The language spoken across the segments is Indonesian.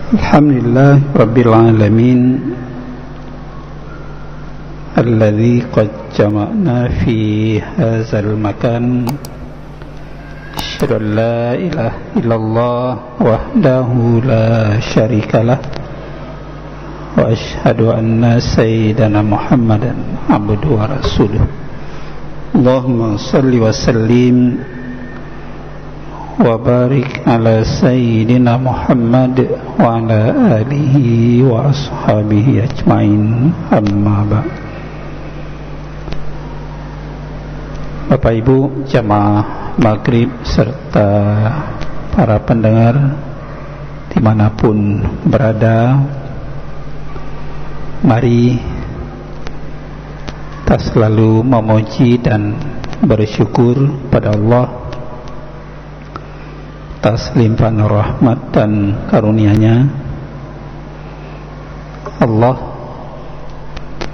Alhamdulillah Rabbil Alamin Alladhi qad jama'na fi hazal makan. Asyhadu an la ilaha illallah wahdahu la syarikalah wa asyhadu anna sayyidana Muhammadan abduhu wa rasuluh. Allahumma salli wa sallim wa barik ala sayyidina Muhammad wa ala alihi wa ashabihi ajmain, amma ba'd. Bapak Ibu jamaah maghrib serta para pendengar dimanapun berada, mari kita selalu memuji dan bersyukur pada Allah atas limpahan rahmat dan karunia-Nya. Allah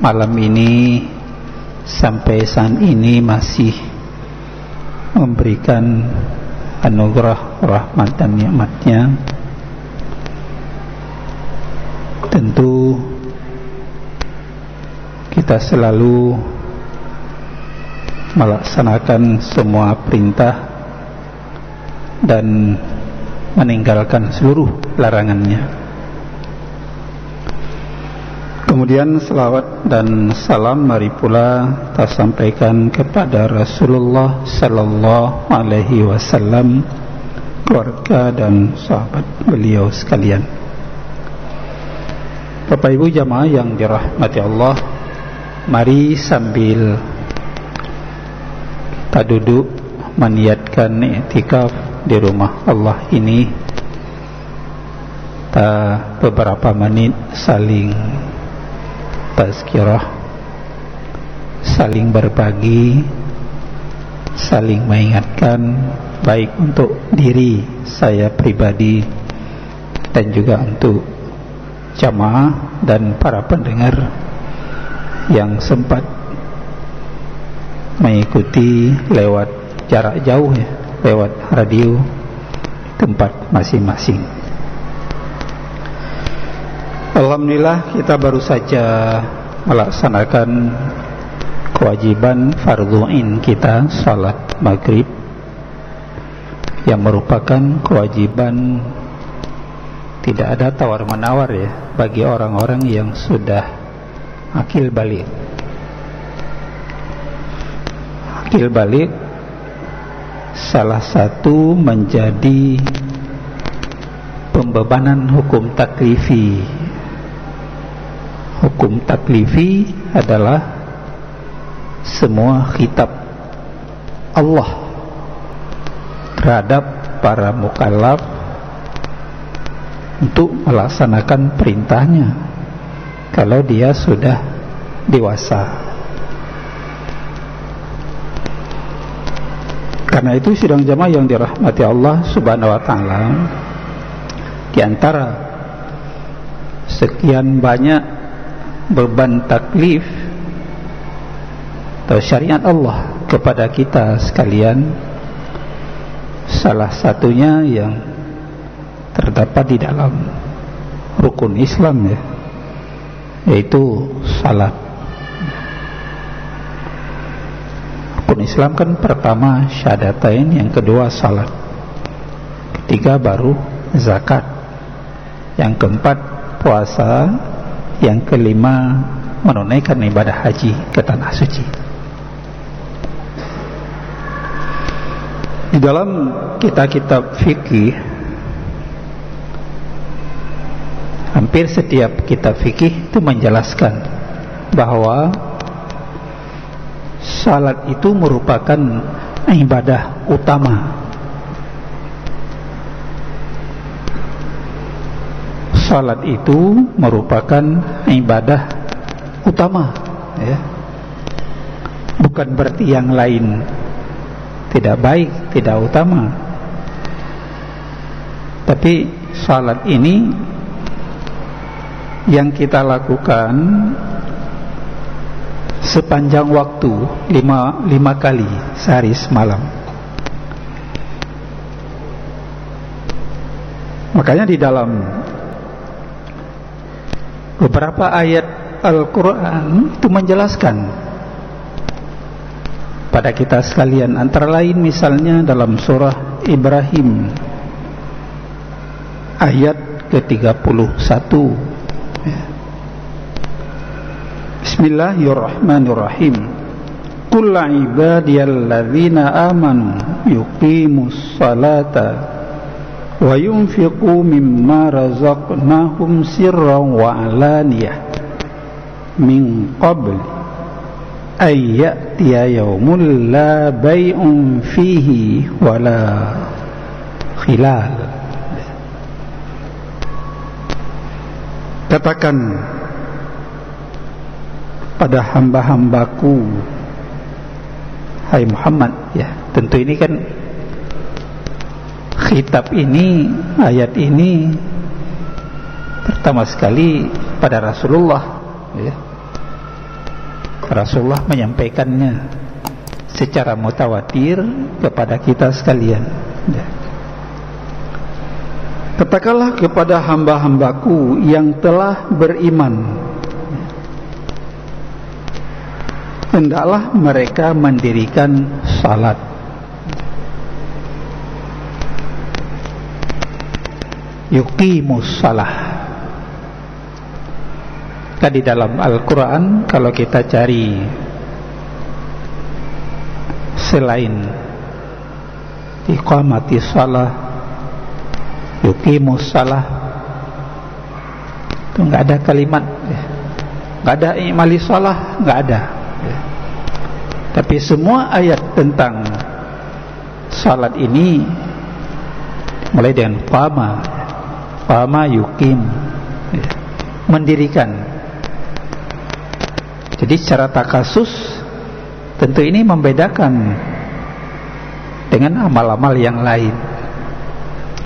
malam ini sampai saat ini masih memberikan anugerah rahmat dan nikmat-Nya. Tentu kita selalu melaksanakan semua perintah dan meninggalkan seluruh larangannya. Kemudian salawat dan salam mari pula kita sampaikan kepada Rasulullah sallallahu alaihi wasallam, keluarga dan sahabat beliau sekalian. Bapak Ibu jamaah yang dirahmati Allah, mari sambil kita duduk meniatkan i'tikaf di rumah Allah ini, kita beberapa menit saling tazkirah, saling berbagi, saling mengingatkan, baik untuk diri saya pribadi dan juga untuk jamaah dan para pendengar yang sempat mengikuti lewat jarak jauh ya, lewat radio tempat masing-masing. Alhamdulillah kita baru saja melaksanakan kewajiban fardhu ain kita, salat maghrib, yang merupakan kewajiban tidak ada tawar-menawar ya bagi orang-orang yang sudah akil balik. Akil balik salah satu menjadi pembebanan hukum taklifi. Hukum taklifi adalah semua khitab Allah terhadap para mukallaf untuk melaksanakan perintahnya kalau dia sudah dewasa. Karena itu sidang jamaah yang dirahmati Allah subhanahu wa ta'ala, di antara sekian banyak beban taklif atau syariat Allah kepada kita sekalian, salah satunya yang terdapat di dalam rukun Islam ya, yaitu salat. Rukun Islam kan pertama syahadatain, yang kedua salat, ketiga baru zakat, yang keempat puasa, yang kelima menunaikan ibadah haji ke tanah suci. Di dalam kitab-kitab fikih, hampir setiap kitab fikih itu menjelaskan bahwa salat itu merupakan ibadah utama. Salat itu merupakan ibadah utama ya. Bukan berarti yang lain tidak baik, tidak utama. Tapi salat ini yang kita lakukan sepanjang waktu 5 kali sehari semalam. Makanya di dalam beberapa ayat Al-Quran itu menjelaskan pada kita sekalian, antara lain misalnya dalam surah Ibrahim ayat ke-31. Bismillahirrahmanirrahim. Qul ibadiyalladzina amanu yuqimus salata wa yunfiqu mimma razaqnahum sirran wa alaniyah min qabl ay ya'tiya yawmun la bay'un fihi wala khilal. Katakan pada hamba-hambaku, hai Muhammad, ya, tentu ini kan khitab ini, ayat ini pertama sekali pada Rasulullah, ya. Rasulullah menyampaikannya secara mutawatir kepada kita sekalian, ya. Katakanlah kepada hamba-hambaku yang telah beriman, hendaklah mereka mendirikan salat, yuqimus salah. Di dalam Al-Quran kalau kita cari selain iqamati salah, yuqimus salah, itu nggak ada kalimat, nggak ada i'mali salah, nggak ada. Tapi semua ayat tentang salat ini mulai dengan qama yuqim, mendirikan. Jadi secara takasus tentu ini membedakan dengan amal-amal yang lain.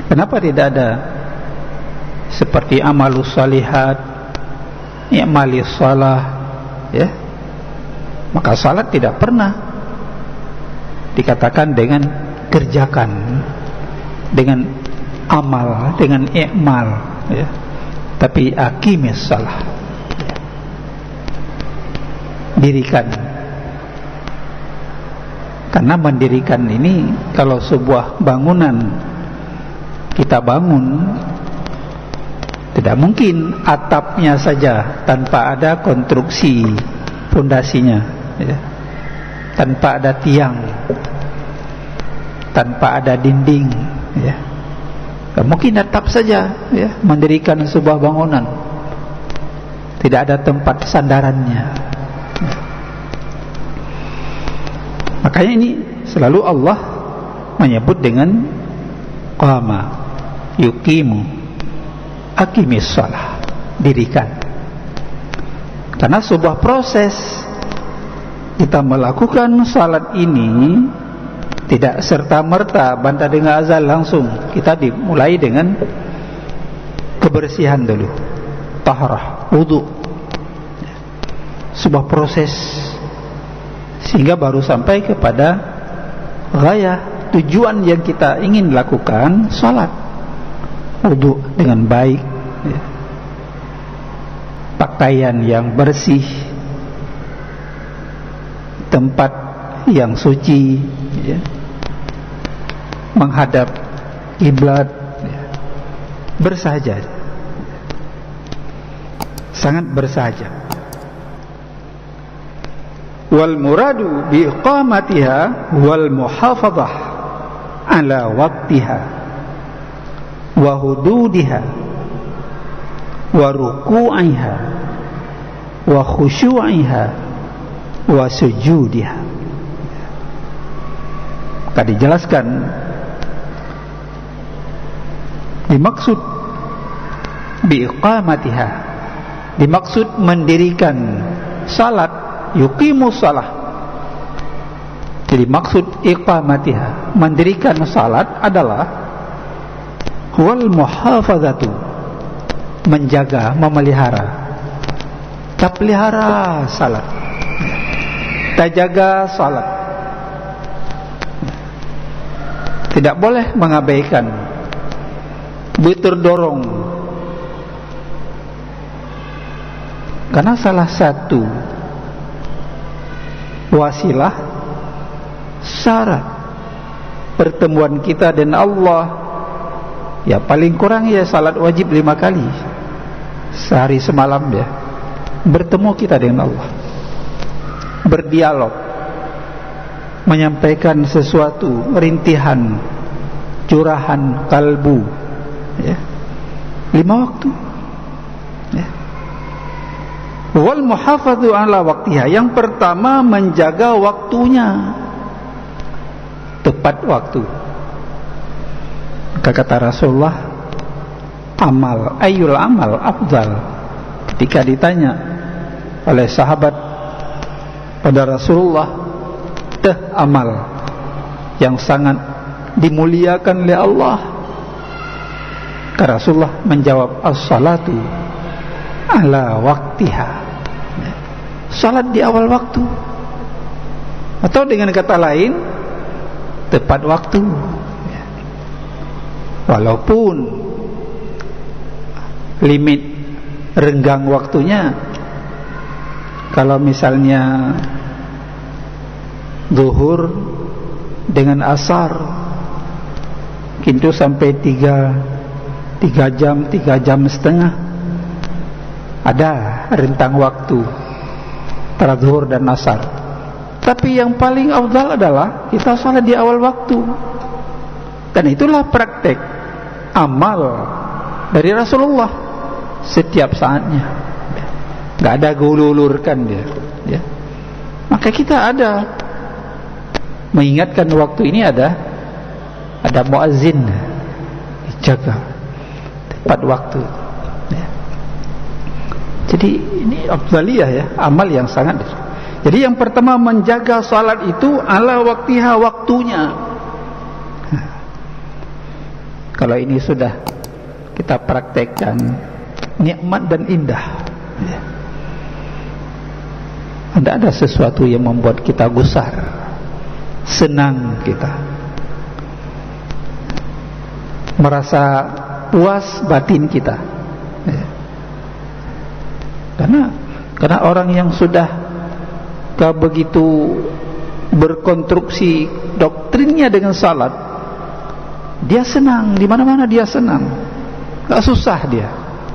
Kenapa tidak ada seperti amalus salihat, i'malis salah, ya? Maka salat tidak pernah dikatakan dengan kerjakan, dengan amal, dengan i'mal, ya. Tapi aqimis salah, dirikan. Karena mendirikan ini, kalau sebuah bangunan kita bangun, tidak mungkin atapnya saja tanpa ada konstruksi pondasinya, ya. Tanpa ada tiang, tanpa ada dinding, ya. Mungkin atap saja, ya, mendirikan sebuah bangunan, tidak ada tempat sandarannya. Makanya ini selalu Allah menyebut dengan qama yuqimu aqimis shalah, dirikan. Karena sebuah proses kita melakukan salat ini tidak serta-merta banta dengan azan langsung. Kita dimulai dengan kebersihan dulu, taharah, wudu, sebuah proses, sehingga baru sampai kepada ghayah, tujuan yang kita ingin lakukan, salat. Wudu dengan baik, ya. Pakaian yang bersih, tempat yang suci, ya. Menghadap kiblat, ya. Bersahaja, sangat bersahaja. Wal muradu bi iqamatiha wal muhafadzah ala waqtiha wa hududiha wa ruku'iha wa khusyu'iha wa sujudiha. Maka dijelaskan, dimaksud bi iqamatiha, dimaksud mendirikan salat, yuqimus salah. Jadi maksud iqamatiha, mendirikan salat, adalah wal muhafazatu, menjaga, memelihara. Kita pelihara salat, kita jaga salat, tidak boleh mengabaikan, berterdorong Karena salah satu wasilah syarat pertemuan kita dengan Allah, ya paling kurang ya salat wajib 5 kali sehari semalam, ya, bertemu kita dengan Allah, berdialog, menyampaikan sesuatu, rintihan, curahan kalbu, ya, 5 waktu, ya. Wal muhafadhu ala waktiha, yang pertama menjaga waktunya, tepat waktu. Kata Rasulullah, amal, ayyul amal afdal. Ketika ditanya oleh sahabat pada Rasulullah, amal yang sangat dimuliakan oleh Allah, Rasulullah menjawab, as-salatu ala waktiha, salat di awal waktu, atau dengan kata lain tepat waktu. Walaupun limit renggang waktunya, kalau misalnya zuhur dengan asar itu sampai 3 jam setengah, ada rentang waktu antara zuhur dan asar. Tapi yang paling afdal adalah kita salat di awal waktu, dan itulah praktek amal dari Rasulullah setiap saatnya, nggak ada gululurkan dia, ya. Maka kita ada mengingatkan waktu ini, ada muazzin, dijaga tepat waktu, ya. Jadi ini afdaliyah, ya, amal yang sangat. Jadi yang pertama menjaga salat itu ala waktiha, waktunya. Kalau ini sudah kita praktekkan, nikmat dan indah, ya. Tidak ada sesuatu yang membuat kita gusar, senang kita, merasa puas batin kita, ya. Karena orang yang sudah begitu berkonstruksi doktrinnya dengan salat, dia senang, di mana-mana dia senang, nggak susah dia,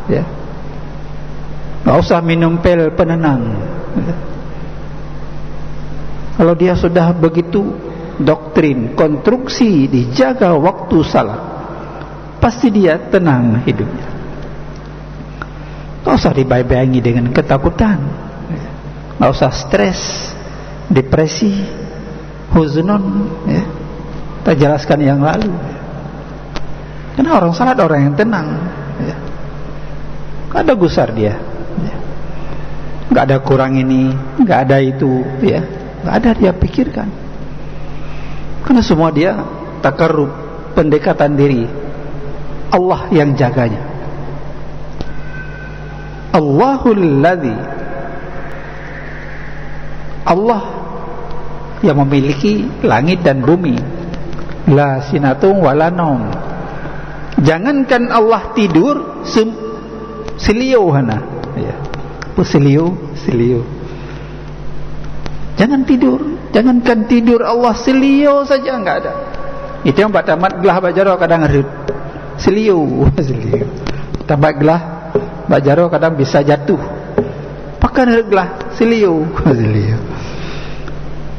ya. Nggak usah minum pil penenang, ya. Kalau dia sudah begitu doktrin, konstruksi, dijaga waktu salat, pasti dia tenang hidupnya. Nggak usah dibayangi dengan ketakutan, nggak usah stres, depresi, huznon, ya. Kita jelaskan yang lalu. Karena orang salat orang yang tenang, ya. Nggak ada gusar dia, ya. Nggak ada kurang ini, nggak ada itu, ya. Nggak ada dia pikirkan. Karena semua dia takarrub, pendekatan diri, Allah yang jaganya. Allahul ladzi, Allah yang memiliki langit dan bumi, la sinatun wala naum. Jangankan Allah tidur, seliu hana, ya. Seliu. Jangan tidur, jangankan tidur, Allah seliu saja enggak ada. Itu yang Pak Tamat gelah Pak Jaro kadang ngerut. Seliu. Tamat gelah Pak Jaro kadang bisa jatuh. Pakai gelah seliu.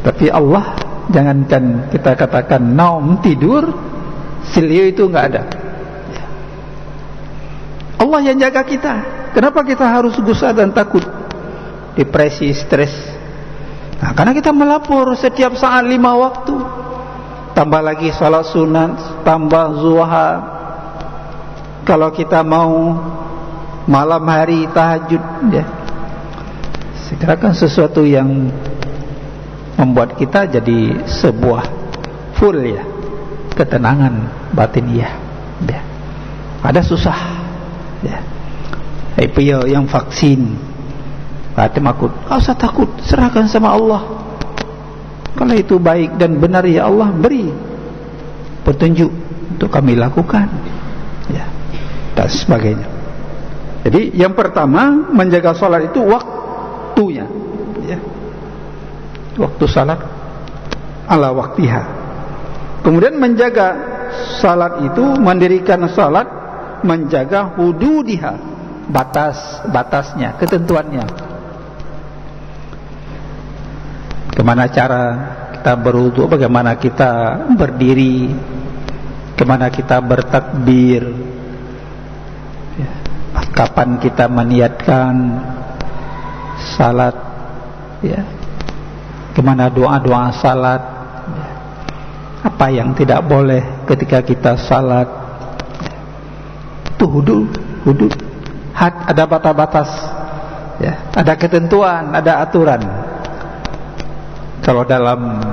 Tapi Allah, jangankan kita katakan naum, tidur, seliu itu enggak ada. Allah yang jaga kita. Kenapa kita harus gusar dan takut, depresi, stres? Nah, karena kita melapor setiap saat 5 waktu, tambah lagi salat sunat, tambah zuha. Kalau kita mau malam hari tahajud, ya. Segerakan sesuatu yang membuat kita jadi sebuah full, ya, ketenangan batiniyah, ya. Ada susah, ya. Yang vaksin, takut, kau usah takut, serahkan sama Allah. Kalau itu baik dan benar, ya Allah beri petunjuk untuk kami lakukan, ya, dan sebagainya. Jadi yang pertama, menjaga salat itu waktunya, ya. Waktu salat ala waktiha. Kemudian menjaga salat itu, mendirikan salat, menjaga hududiha, batasnya, ketentuannya. Bagaimana cara kita berwudu, bagaimana kita berdiri, bagaimana kita bertakbir, ya. Kapan kita meniatkan salat, ya. Bagaimana doa-doa salat, ya. Apa yang tidak boleh ketika kita salat, ya. Itu hudud. Ada batas-batas, ya. Ada ketentuan, ada aturan. Kalau dalam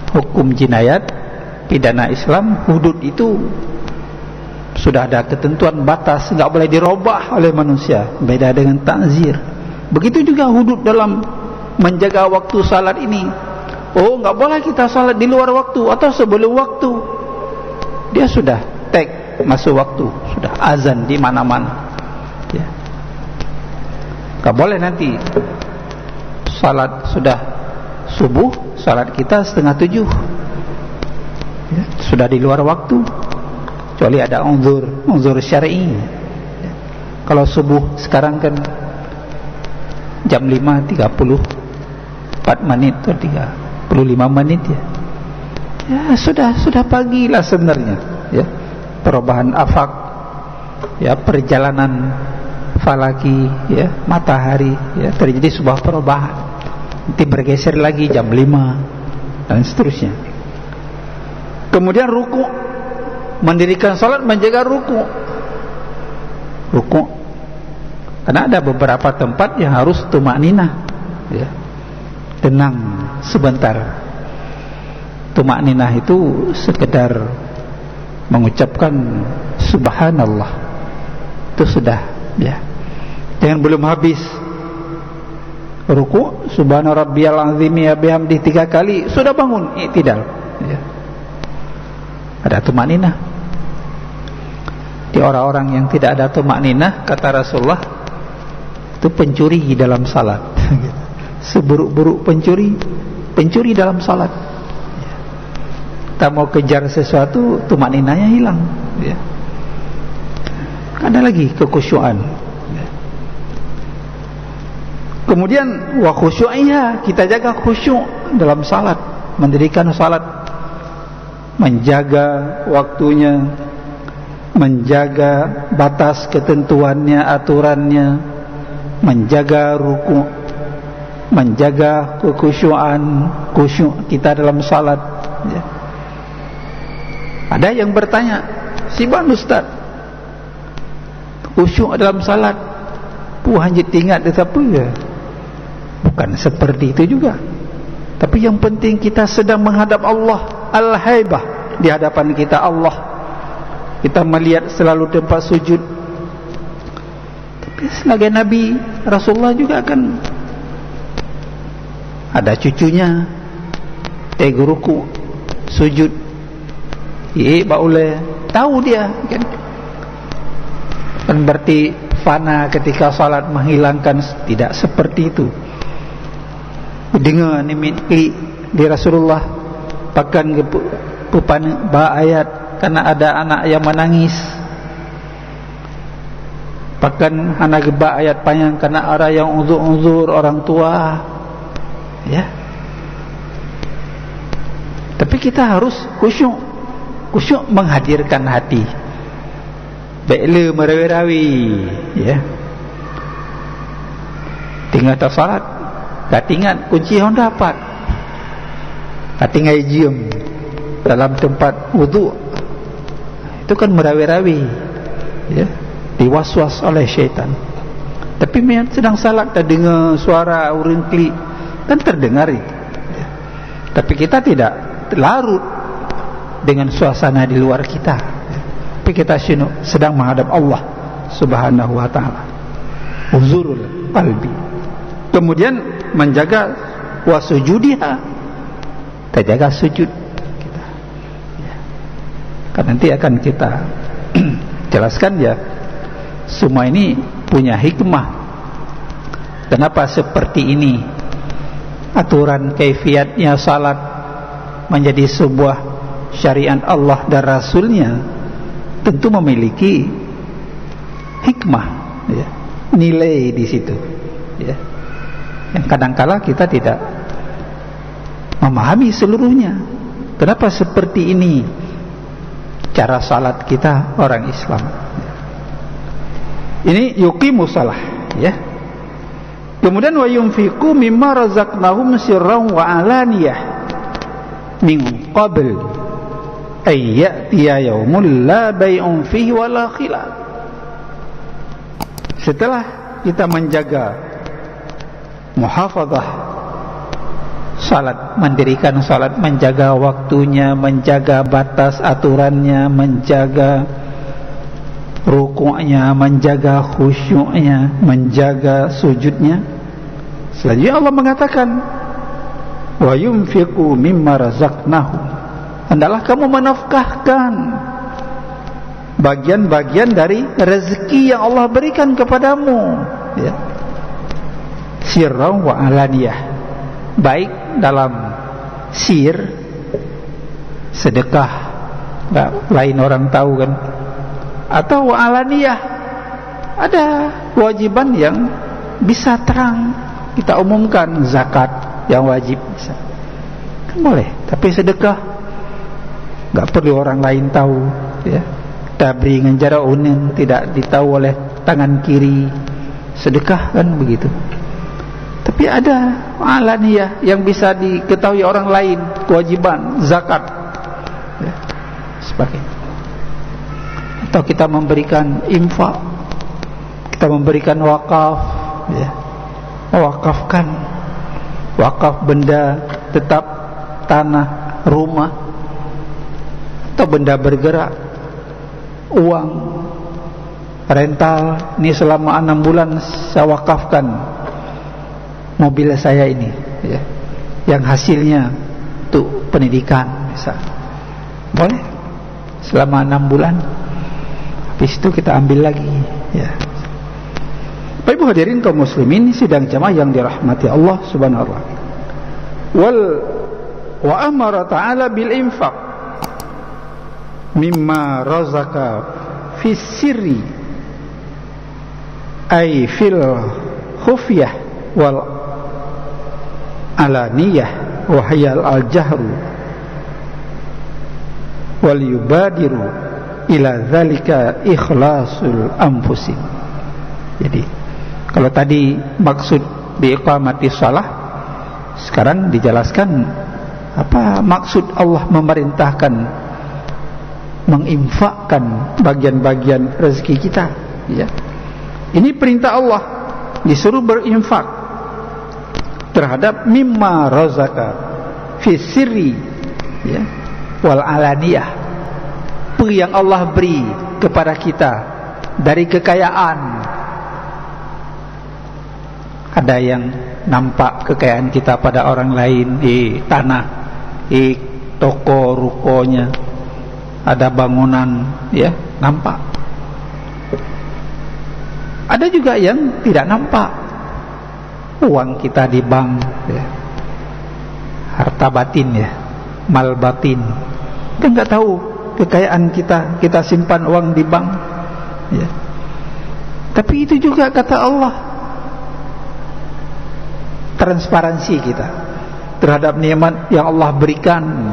hukum jinayat, pidana Islam, hudud itu sudah ada ketentuan batas, enggak boleh dirubah oleh manusia. Beda dengan ta'zir. Begitu juga hudud dalam menjaga waktu salat ini. Oh, enggak boleh kita salat di luar waktu atau sebelum waktu. Dia sudah tag masuk waktu, sudah azan di mana-mana. Ya. Enggak boleh nanti salat sudah subuh, salat kita 6:30, ya, sudah di luar waktu, kecuali ada uzur syar'i, ya. Kalau subuh sekarang kan jam 5:34 menit atau 35 menit, ya. Ya sudah pagi lah sebenarnya, ya. Perubahan afaq, ya, perjalanan falaki, ya, matahari, ya, terjadi sebuah perubahan. Nanti bergeser lagi jam 5 dan seterusnya. Kemudian ruku, mendirikan salat, menjaga ruku. Karena ada beberapa tempat yang harus tumakninah, ya. Tenang sebentar. Tumakninah itu sekedar mengucapkan subhanallah, itu sudah, ya. Jangan belum habis ruku, subhana rabbiyal azim ya bihamdi 3 kali, sudah bangun i'tidal, ya. Ada tumakninah. Di orang-orang yang tidak ada tumakninah, kata Rasulullah, itu pencuri dalam salat. Seburuk-buruk pencuri dalam salat, ya. Kita mau kejar sesuatu, tumakninahnya hilang, ya. Ada lagi kekhusyuan. Kemudian wa khusyu'iha, kita jaga khusyuk dalam salat, mendirikan salat, menjaga waktunya, menjaga batas ketentuannya, aturannya, menjaga ruku', menjaga kekhusyuan, khusyuk kita dalam salat, ya. Ada yang bertanya, "Siban Ustaz, khusyuk dalam salat, hanya ingat tetapi, ya, bukan seperti itu juga. Tapi yang penting kita sedang menghadap Allah, al-haibah, di hadapan kita Allah. Kita melihat selalu tempat sujud. Tapi sebagai Nabi Rasulullah juga kan ada cucunya, ruku, sujud, boleh tahu dia, kan berarti fana ketika salat, menghilangkan. Tidak seperti itu. Dengar ni di Rasulullah pakan pupan ba ayat karena ada anak yang menangis, pakan anak ba ayat panjang karena ada yang uzur orang tua, ya. Tapi kita harus khusyuk menghadirkan hati, bela merawi-rawi, ya. Tinggal tak salat, tak ingat kunci yang dapat, tak tinggal jiem dalam tempat wudu, itu kan merawi-rawi, ya, diwaswas oleh syaitan. Tapi sedang salat tak dengar suara orang klik, kan terdengar itu, ya. Tapi kita tidak larut dengan suasana di luar kita, ya. Tapi kita sedang menghadap Allah Subhanahu wa ta'ala, huzurul qalbi. Kemudian menjaga wasujudiha, kita jaga sujud kita, ya. Kan nanti akan kita jelaskan, ya, Semua ini punya hikmah. Kenapa seperti ini? Aturan kaifiatnya salat menjadi sebuah syariat Allah dan Rasulnya tentu memiliki hikmah, ya, nilai di situ, ya, yang kadangkala kita tidak memahami seluruhnya. Kenapa seperti ini cara salat kita orang Islam? Ini yuqimus shalah, ya. Kemudian wa yunfiqu mimma razaqnahum sirran wa alaniyah min qabl ay ya'tiya yaumul la bay'un fihi wala khilaf. Setelah kita menjaga muhafadzah salat, mendirikan salat, menjaga waktunya, menjaga batas aturannya, menjaga rukuknya, menjaga khusyuknya, menjaga sujudnya, selanjutnya Allah mengatakan wa yunfiqu mimma razaqnahum, hendaklah kamu menafkahkan bagian-bagian dari rezeki yang Allah berikan kepadamu, ya, sirran wa alaniyah, baik dalam sir, sedekah nggak lain orang tahu kan, atau wa alaniyah, ada kewajiban yang bisa terang kita umumkan, zakat yang wajib bisa kan boleh, tapi sedekah nggak perlu orang lain tahu, ya. Tabri nganjara unin tidak ditahu oleh tangan kiri, sedekah kan begitu. Tapi ada alaniyah yang bisa diketahui orang lain, kewajiban zakat, ya, sebagainya. Atau kita memberikan infak, kita memberikan wakaf, ya, mewakafkan, wakaf benda tetap, tanah, rumah, atau benda bergerak, uang, rental. Ini selama 6 bulan saya wakafkan mobil saya ini, ya, yang hasilnya untuk pendidikan misal, boleh selama 6 bulan. Habis itu kita ambil lagi, ya. Bapak Ibu hadirin kaum muslimin sidang jamaah yang dirahmati Allah Subhanahu wa taala. Wa amara ta'ala bil infaq mimma razaka fi sirri ay fil khufyah wal alaniyah wa hayal al jahru wal yubadiru ila dzalika ikhlasul anfusin. Jadi kalau tadi maksud biiqamati shalah, sekarang dijelaskan apa maksud Allah memerintahkan menginfakkan bagian-bagian rezeki kita, ya. Ini perintah Allah, disuruh berinfak terhadap mimma razaka fi sirri, ya, wal alaniyah, apa yang Allah beri kepada kita dari kekayaan. Ada yang nampak kekayaan kita pada orang lain, di tanah, di toko rukonya, ada bangunan, ya, nampak. Ada juga yang tidak nampak, uang kita di bank, ya, harta batin, ya, mal batin. Kita nggak tahu kekayaan kita simpan uang di bank, ya. Tapi itu juga kata Allah, transparansi kita terhadap nikmat yang Allah berikan,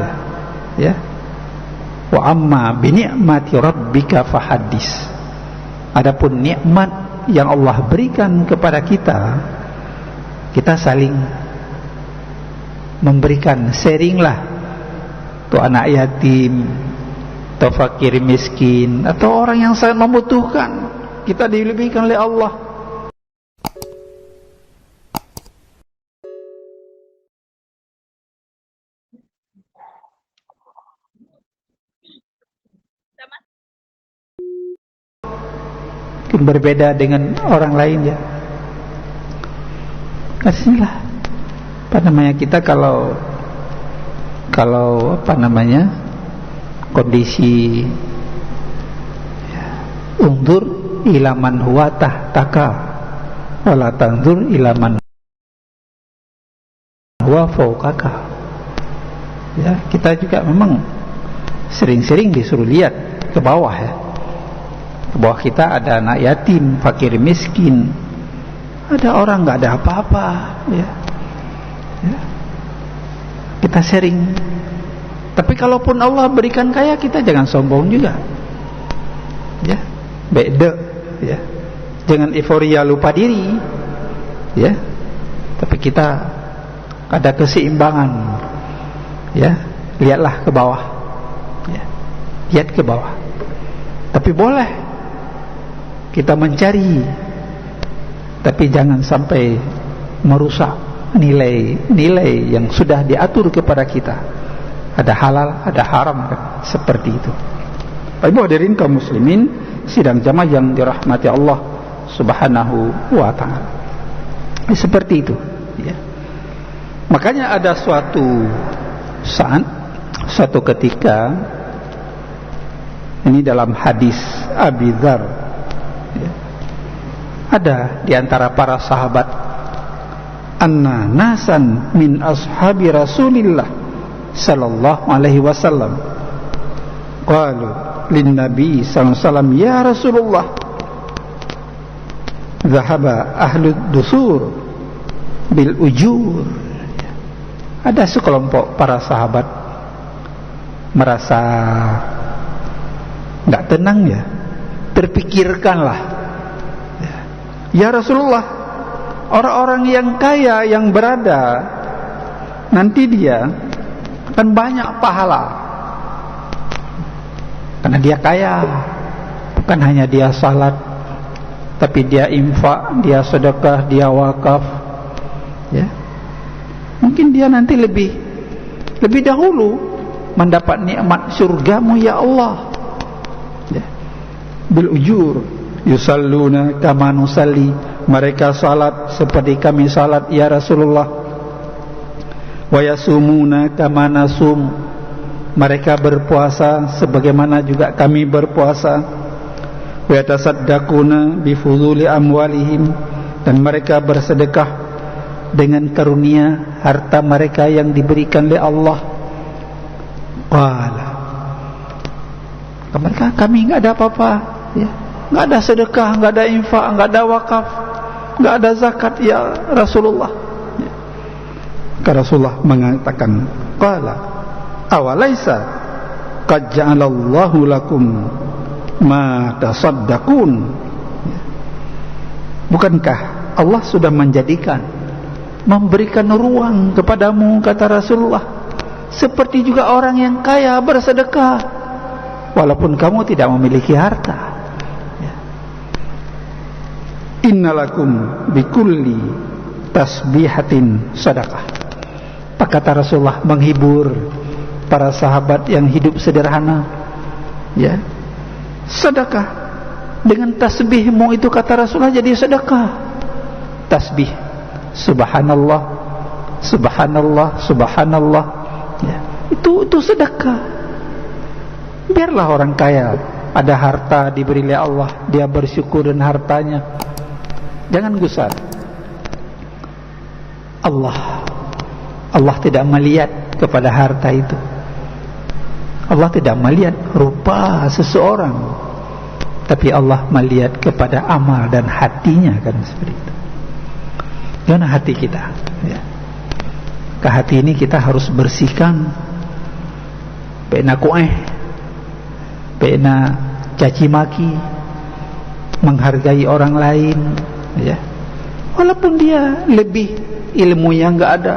ya. Wa amma bi ni'mati rabbika fahaddis. Adapun nikmat yang Allah berikan kepada kita, kita saling memberikan, sharinglah. Tuh anak yatim, atau fakir miskin, atau orang yang sangat membutuhkan, kita dilebihkan oleh Allah. Berbeda dengan orang lain, ya. Kasihlah apa namanya, kita kalau apa namanya, kondisi, ya, unzur ila man huwa tahtaka wala tanzur ila man huwa fawqaka. Ya, kita juga memang sering-sering disuruh lihat ke bawah ya. Ke bawah kita ada anak yatim, fakir miskin, ada orang nggak ada apa-apa ya. Ya. Kita sharing. Tapi kalaupun Allah berikan kaya, kita jangan sombong juga. Ya, beda ya. Jangan euforia lupa diri. Ya. Tapi kita ada keseimbangan. Ya, lihatlah ke bawah. Ya. Lihat ke bawah. Tapi boleh kita mencari, tapi jangan sampai merusak nilai-nilai yang sudah diatur kepada kita. Ada halal, ada haram kan? Seperti itu. Bapak Ibu hadirin kaum muslimin, sidang jamaah yang dirahmati Allah Subhanahu wa ta'ala. Seperti itu ya. Makanya ada suatu saat, suatu ketika, ini dalam hadis Abi Dzar ya, ada di antara para sahabat, anna nasan min ashabi Rasulillah sallallahu alaihi wasallam qalu lin nabi sallallahu alaihi wasallam, ya Rasulullah, dhahaba ahlu dusur bil ujur. Ada sekelompok para sahabat merasa nggak tenang ya, terpikirkanlah ya Rasulullah, orang-orang yang kaya yang berada nanti dia akan banyak pahala karena dia kaya. Bukan hanya dia salat, tapi dia infak, dia sedekah, dia wakaf ya. Mungkin dia nanti lebih dahulu mendapat nikmat surgamu ya Allah ya. Bil ujur yusalluna kama nusalli, mereka salat seperti kami salat ya Rasulullah. Wa yasumuna kama nasum, mereka berpuasa sebagaimana juga kami berpuasa. Wa yatasaddaquna bi fuduli amwalihim, dan mereka bersedekah dengan karunia harta mereka yang diberikan oleh Allah. Wala, mereka, kami nggak ada apa-apa ya, nggak ada sedekah, nggak ada infak, nggak ada wakaf, nggak ada zakat ya Rasulullah ya. Rasulullah mengatakan, qala awalaisa qad ja'alallahu lakum ma tasaddaqun, bukankah Allah sudah memberikan ruang kepadamu, kata Rasulullah, seperti juga orang yang kaya bersedekah walaupun kamu tidak memiliki harta ya. Innalakum bikulli tasbihatin sadaqah. Kata Rasulullah menghibur para sahabat yang hidup sederhana ya. Sedekah dengan tasbihmu itu, kata Rasulullah, jadi sedekah. Tasbih subhanallah, subhanallah, subhanallah ya, itu sedekah. Biarlah orang kaya ada harta diberi oleh Allah, dia bersyukur dengan hartanya, jangan gusar. Allah tidak melihat kepada harta itu. Allah tidak melihat rupa seseorang, tapi Allah melihat kepada amal dan hatinya, kan seperti itu. Gimana hati kita ya. Ke hati ini kita harus bersihkan, pena kueh, pena caci maki, menghargai orang lain ya. Walaupun dia lebih ilmunya nggak ada,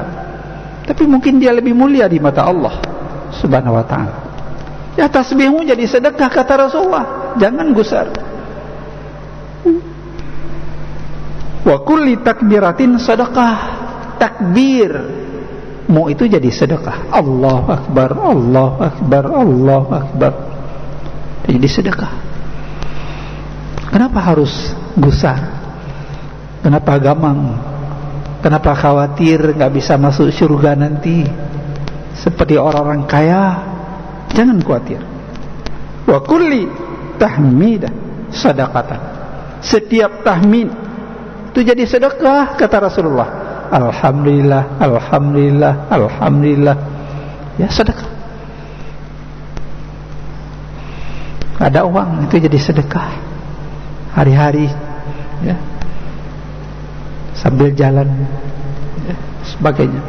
tapi mungkin dia lebih mulia di mata Allah Subhanahu wa ta'ala ya. Tasbihmu jadi sedekah, kata Rasulullah, jangan gusar. Wa kulli takbiratin sedekah, takbirmu itu jadi sedekah. Allahu akbar, Allahu akbar, Allahu akbar, jadi sedekah. Kenapa harus gusar? Kenapa gamang? Kenapa khawatir nggak bisa masuk surga nanti seperti orang-orang kaya? Jangan khawatir. Wa kulli tahmidah sadaqatan. Setiap tahmid itu jadi sedekah, kata Rasulullah. Alhamdulillah, alhamdulillah, alhamdulillah. Ya, sedekah. Ada uang itu jadi sedekah. Hari-hari, ya, sambil jalan, ya, sebagainya.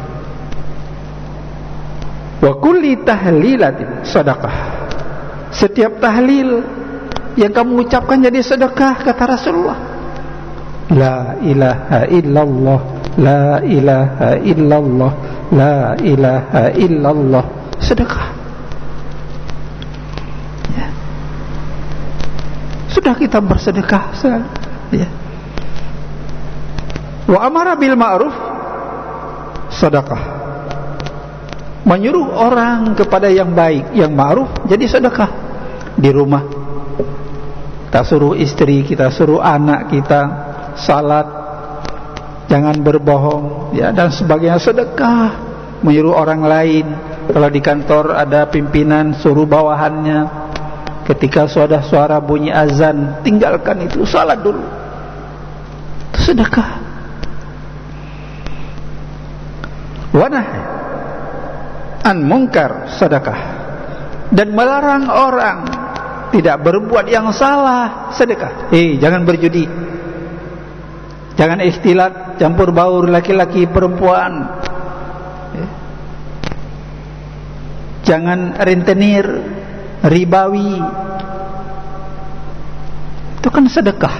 Wa kulli tahlilatin sadaqah. Setiap tahlil yang kamu ucapkan jadi sedekah, kata Rasulullah. La ilaha illallah, la ilaha illallah, la ilaha illallah. Sedekah. Ya. Sudah kita bersedekah sekarang, ya. Wa amara bil ma'ruf sedekah. Menyuruh orang kepada yang baik, yang ma'ruf, jadi sedekah. Di rumah kita suruh istri, kita suruh anak kita salat, jangan berbohong, ya, dan sebagainya, sedekah. Menyuruh orang lain, kalau di kantor ada pimpinan, suruh bawahannya, ketika suara bunyi azan, tinggalkan itu, salat dulu. Itu sedekah. Wanah an munkar sedekah. Dan melarang orang tidak berbuat yang salah, sedekah. Jangan berjudi, jangan ikhtilat, campur baur laki-laki perempuan, jangan rentenir, ribawi. Itu kan sedekah.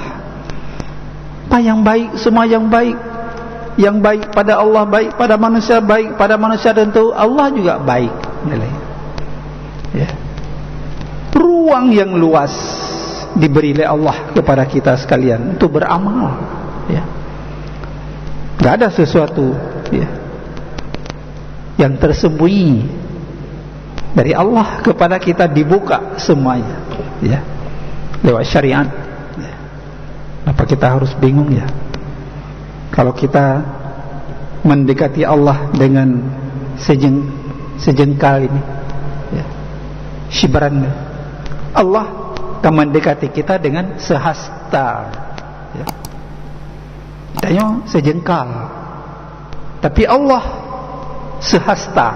Apa yang baik, semua yang baik. Yang baik pada Allah, baik pada manusia, baik pada manusia, tentu Allah juga baik nilainya. Ya. Ruang yang luas diberi oleh Allah kepada kita sekalian untuk beramal, ya. Gak ada sesuatu, ya, yang tersembunyi dari Allah kepada kita, dibuka semuanya, ya, lewat syariat, ya. Apa kita harus bingung, ya, kalau kita mendekati Allah dengan sejengkal ini, ya, shibran, Allah akan mendekati kita dengan sehasta, ya. Tanya sejengkal, tapi Allah sehasta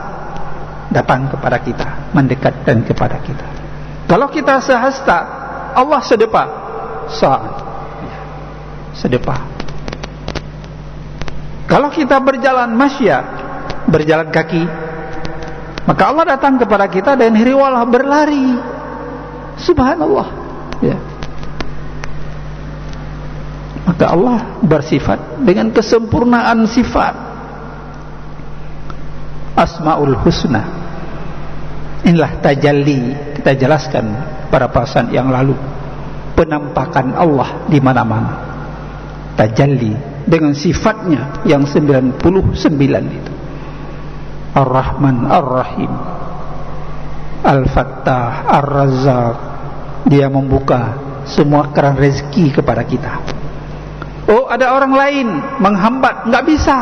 datang kepada kita, mendekatkan kepada kita. Kalau kita sehasta, Allah sedepa, sedepa. Kalau kita berjalan masya, berjalan kaki, maka Allah datang kepada kita dan riwalah berlari. Subhanallah, ya. Maka Allah bersifat dengan kesempurnaan sifat Asmaul Husna. Inilah tajalli, kita jelaskan pada pasan yang lalu, penampakan Allah di mana-mana. Tajalli dengan sifatnya yang 99 itu. Ar-Rahman, Ar-Rahim, Al-Fattah, Ar-Razzaq. Dia membuka semua keran rezeki kepada kita. Oh, ada orang lain menghambat, enggak bisa.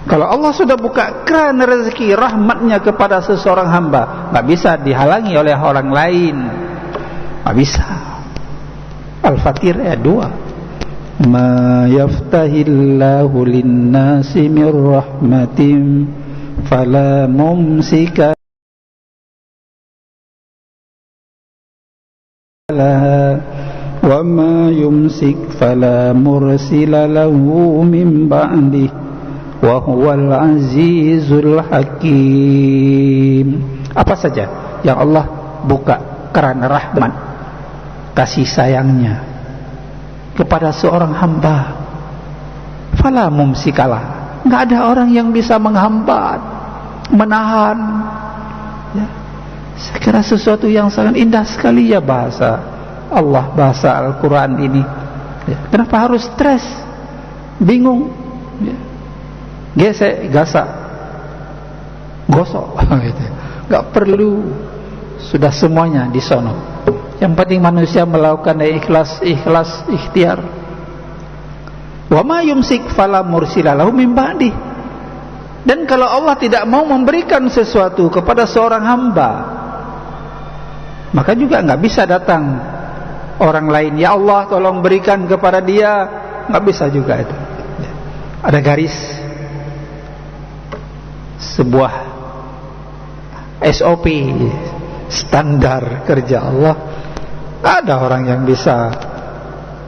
Kalau Allah sudah buka keran rezeki rahmatnya kepada seseorang hamba, enggak bisa dihalangi oleh orang lain. Enggak bisa. Al-Fatir ayat 2. Ma yaftahillahu lin-nasi min rahmatin fala mumsika laha wa ma yumsik fala mursila lahu min ba'dih wa huwal azizul hakim. Apa saja yang Allah buka keran rahmat, kasih sayangnya kepada seorang hamba, fala mumsikalah, enggak ada orang yang bisa menghambat, menahan, ya. Saya kira sesuatu yang sangat indah sekali, ya, bahasa Allah, bahasa Al-Quran ini, ya. Kenapa harus stres, bingung, ya. Gesek, gasak, gosok, gitu. Enggak perlu, sudah semuanya di sono. Yang penting manusia melakukan ikhlas, ikhtiar. Wa ma yumsik fala mursila lahu min ba'di. Dan kalau Allah tidak mau memberikan sesuatu kepada seorang hamba, Maka juga nggak bisa datang orang lain, ya Allah tolong berikan kepada dia, nggak bisa juga itu. Ada garis, sebuah SOP, standar kerja Allah. Ada orang yang bisa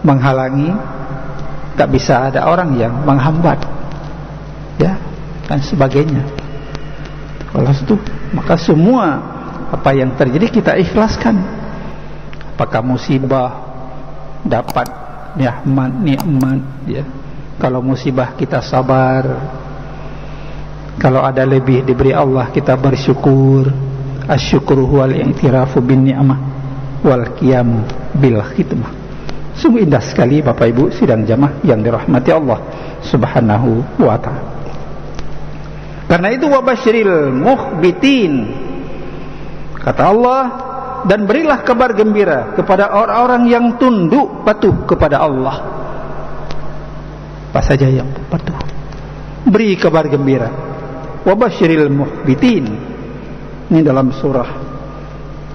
menghalangi, nggak bisa ada orang yang menghambat, ya, dan sebagainya. Kalau itu, maka semua apa yang terjadi kita ikhlaskan. Apakah musibah, dapat nikmat, ya. Kalau musibah kita sabar. Kalau ada lebih diberi Allah kita bersyukur. Asyukru huwal i'tirafu bin ni'mah wal qiyamu bil khidmah. Sungguh indah sekali Bapak Ibu sidang jamaah yang dirahmati Allah Subhanahu wa ta'ala. Karena itu wabasyiril mukhbitin, kata Allah, dan berilah kabar gembira kepada orang-orang yang tunduk patuh kepada Allah. Apa saja yang patuh, beri kabar gembira. Wabasyiril mukhbitin. Ini dalam surah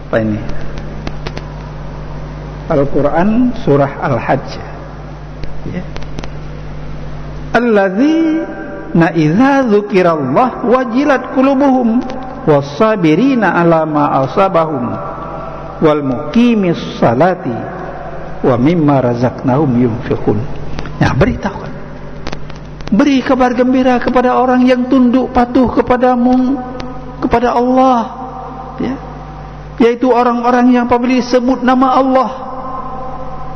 apa ini? Al-Quran, surah Al-Hajj, ya. Alladzina idza dzukirallah wajilat qulubuhum was-sabirina ala ma asabahum wal muqimis salati wa mimma razaqnahum yunfiqun. Nah, beritahukan, beri kabar gembira kepada orang yang tunduk patuh kepadamu, kepada Allah, ya, yaitu orang-orang yang apabila disebut nama Allah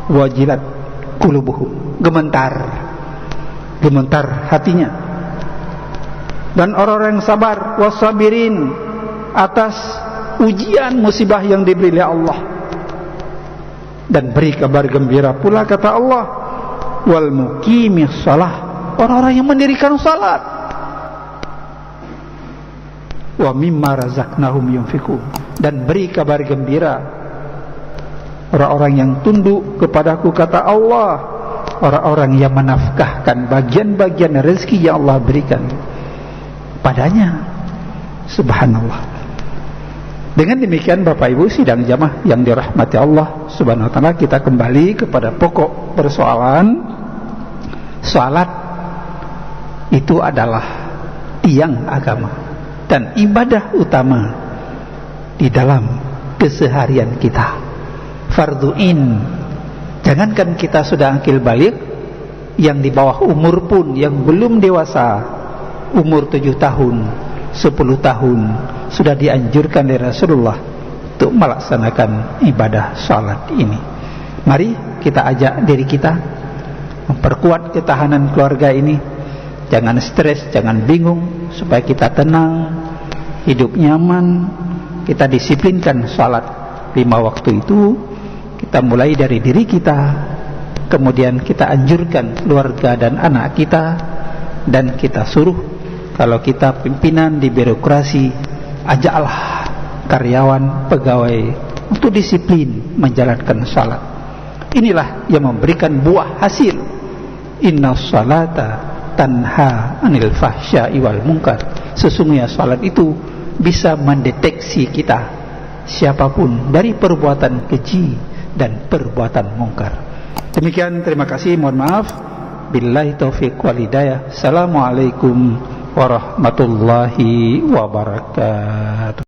wajilat qulubuhum, gemetar hatinya. Dan orang-orang yang sabar, wasabirin, atas ujian musibah yang diberi oleh Allah. Dan beri kabar gembira pula, kata Allah, wal muqimis shalah, orang-orang yang mendirikan salat. Wa mimma razaqnahum yunfiqun, dan beri kabar gembira orang-orang yang tunduk kepadaku, kata Allah, orang-orang yang menafkahkan bagian-bagian rezeki yang Allah berikan padanya. Subhanallah. Dengan demikian Bapak Ibu sidang jamaah yang dirahmati Allah Subhanahu wa ta'ala, kita kembali kepada pokok persoalan. Salat itu adalah tiang agama dan ibadah utama di dalam keseharian kita. Fardhu'in. Jangankan kita sudah akil balik, yang di bawah umur pun, yang belum dewasa, umur 7 tahun, 10 tahun, sudah dianjurkan oleh Rasulullah untuk melaksanakan ibadah salat ini. Mari kita ajak diri kita memperkuat ketahanan keluarga ini. Jangan stres, jangan bingung, supaya kita tenang, hidup nyaman. Kita disiplinkan salat 5 waktu itu. Kita mulai dari diri kita, kemudian kita anjurkan keluarga dan anak kita, dan kita suruh, kalau kita pimpinan di birokrasi, ajaklah karyawan, pegawai untuk disiplin menjalankan salat. Inilah yang memberikan buah hasil. Inna salata tanha anil fahsya'i wal munkar. Sesungguhnya salat itu bisa mendeteksi kita, siapapun, dari perbuatan keji dan perbuatan mungkar. Demikian, terima kasih, mohon maaf. Billahi taufiq wal hidayah. Assalamualaikum warahmatullahi wabarakatuh.